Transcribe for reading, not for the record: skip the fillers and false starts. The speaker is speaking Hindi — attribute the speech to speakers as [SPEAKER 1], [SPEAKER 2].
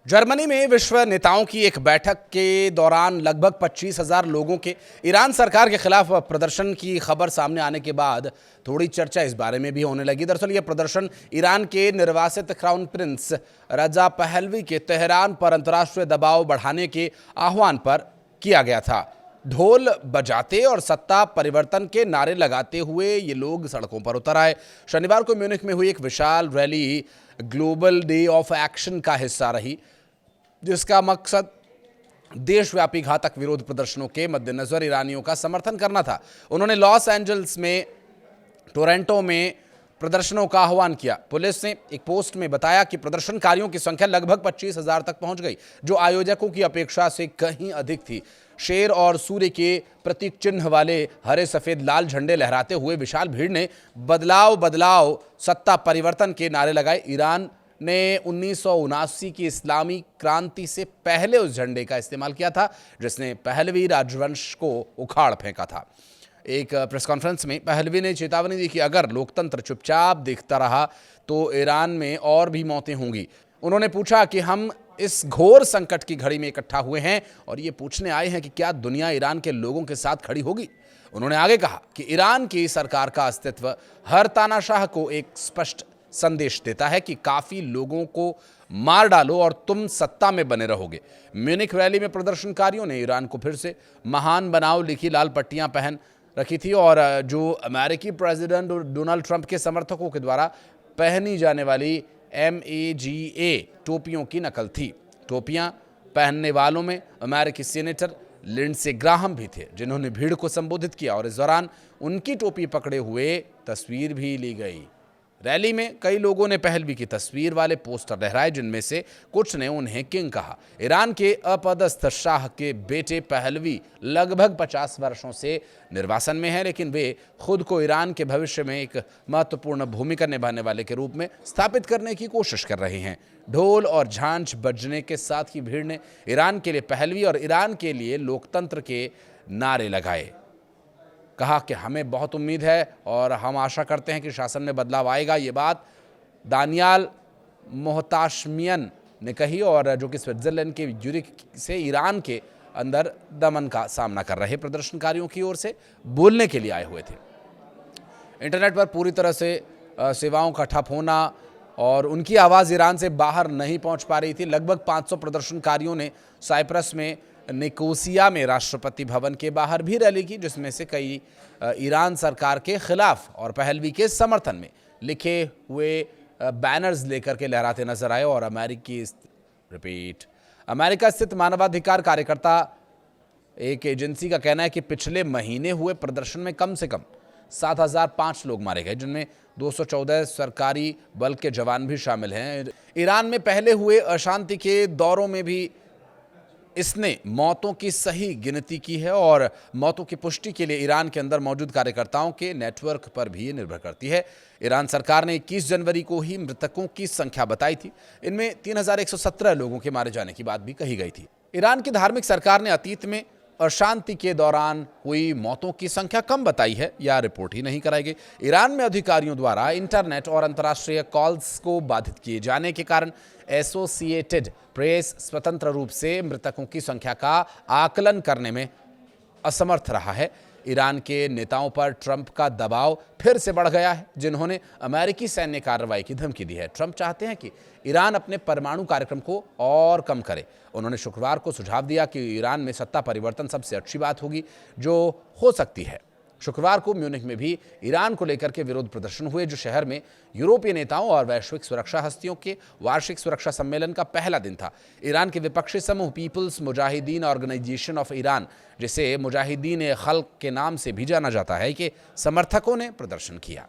[SPEAKER 1] जर्मनी में विश्व नेताओं की एक बैठक के दौरान लगभग 25,000 लोगों के ईरान सरकार के खिलाफ प्रदर्शन की खबर सामने आने के बाद थोड़ी चर्चा इस बारे में भी होने लगी। दरअसल यह प्रदर्शन ईरान के निर्वासित क्राउन प्रिंस रजा पहलवी के तेहरान पर अंतर्राष्ट्रीय दबाव बढ़ाने के आह्वान पर किया गया था। ढोल बजाते और सत्ता परिवर्तन के नारे लगाते हुए ये लोग सड़कों पर उतर आए। शनिवार को म्यूनिख में हुई एक विशाल rally global day of action का हिस्सा रही, जिसका मकसद देशव्यापी घातक विरोध प्रदर्शनों के मद्देनजर ईरानियों का समर्थन करना था। उन्होंने लॉस एंजल्स में, टोरंटो में प्रदर्शनों का आह्वान किया। पुलिस ने एक पोस्ट में बताया कि प्रदर्शनकारियों की संख्या लगभग 25,000 तक पहुंच गई, जो आयोजकों की अपेक्षा से कहीं अधिक थी। शेर और सूर्य के प्रतीक चिन्ह वाले हरे सफेद लाल झंडे लहराते हुए विशाल भीड़ ने बदलाव बदलाव, सत्ता परिवर्तन के नारे लगाए। ईरान ने 1979 की इस्लामी क्रांति से पहले उस झंडे का इस्तेमाल किया था, जिसने पहलवी राजवंश को उखाड़ फेंका था। एक प्रेस कॉन्फ्रेंस में पहलवी ने चेतावनी दी कि अगर लोकतंत्र चुपचाप देखता रहा तो ईरान में और भी मौतें होंगी। उन्होंने पूछा कि हम इस घोर संकट की घड़ी में इकट्ठा हुए हैं और ये पूछने आए हैं कि क्या दुनिया ईरान के लोगों के साथ खड़ी होगी। उन्होंने आगे कहा कि ईरान की सरकार का अस्तित्व हर तानाशाह को एक स्पष्ट संदेश देता है कि काफी लोगों को मार डालो और तुम सत्ता में बने रहोगे। म्यूनिख रैली में प्रदर्शनकारियों ने ईरान को फिर से महान बनाओ लिखी लाल पट्टियां पहन रखी थी और जो अमेरिकी प्रेसिडेंट डोनाल्ड ट्रंप के समर्थकों के द्वारा पहनी जाने वाली MAGA टोपियों की नकल थी। टोपियां पहनने वालों में अमेरिकी सीनेटर लिंडसे ग्राहम भी थे, जिन्होंने भीड़ को संबोधित किया और इस दौरान उनकी टोपी पकड़े हुए तस्वीर भी ली गई। रैली में कई लोगों ने पहलवी की तस्वीर वाले पोस्टर लहराए, जिनमें से कुछ ने उन्हें किंग कहा। ईरान के अपदस्थ शाह के बेटे पहलवी लगभग 50 वर्षों से निर्वासन में हैं, लेकिन वे खुद को ईरान के भविष्य में एक महत्वपूर्ण भूमिका निभाने वाले के रूप में स्थापित करने की कोशिश कर रहे हैं। ढोल और झांझ बजने के साथ ही भीड़ ने ईरान के लिए पहलवी और ईरान के लिए लोकतंत्र के नारे लगाए। कहा कि हमें बहुत उम्मीद है और हम आशा करते हैं कि शासन में बदलाव आएगा। ये बात दानियाल मोहताशमियन ने कही, और जो कि स्विट्जरलैंड के ज्यूरिख से ईरान के अंदर दमन का सामना कर रहे प्रदर्शनकारियों की ओर से बोलने के लिए आए हुए थे। इंटरनेट पर पूरी तरह से सेवाओं का ठप होना और उनकी आवाज़ ईरान से बाहर नहीं पहुंच पा रही थी। लगभग 500 प्रदर्शनकारियों ने साइप्रस में निकोसिया में राष्ट्रपति भवन के बाहर भी रैली की, जिसमें से कई ईरान सरकार के खिलाफ और पहलवी के समर्थन में लिखे हुए बैनर्स लेकर के लहराते नजर आए। और अमेरिका स्थित मानवाधिकार कार्यकर्ता एक एजेंसी का कहना है कि पिछले महीने हुए प्रदर्शन में कम से कम 7,005 लोग मारे गए, जिनमें 214 सरकारी बल के जवान भी शामिल हैं। ईरान में पहले हुए अशांति के दौरों में भी इसने मौतों की सही गिनती की है और मौतों की पुष्टि के लिए ईरान के अंदर मौजूद कार्यकर्ताओं के नेटवर्क पर भी ये निर्भर करती है। ईरान सरकार ने 21 जनवरी को ही मृतकों की संख्या बताई थी। इनमें 3,117 लोगों के मारे जाने की बात भी कही गई थी। ईरान की धार्मिक सरकार ने अतीत में अशांति के दौरान हुई मौतों की संख्या कम बताई है या रिपोर्ट ही नहीं कराई गई। ईरान में अधिकारियों द्वारा इंटरनेट और अंतर्राष्ट्रीय कॉल्स को बाधित किए जाने के कारण एसोसिएटेड प्रेस स्वतंत्र रूप से मृतकों की संख्या का आकलन करने में असमर्थ रहा है। ईरान के नेताओं पर ट्रंप का दबाव फिर से बढ़ गया है, जिन्होंने अमेरिकी सैन्य कार्रवाई की धमकी दी है। ट्रंप चाहते हैं कि ईरान अपने परमाणु कार्यक्रम को और कम करे। उन्होंने शुक्रवार को सुझाव दिया कि ईरान में सत्ता परिवर्तन सबसे अच्छी बात होगी जो हो सकती है। शुक्रवार को म्यूनिख में भी ईरान को लेकर के विरोध प्रदर्शन हुए, जो शहर में यूरोपीय नेताओं और वैश्विक सुरक्षा हस्तियों के वार्षिक सुरक्षा सम्मेलन का पहला दिन था। ईरान के विपक्षी समूह Peoples Mujahideen Organization of Iran, जिसे मुजाहिदीन खल्क के नाम से भी जाना जाता है, के समर्थकों ने प्रदर्शन किया।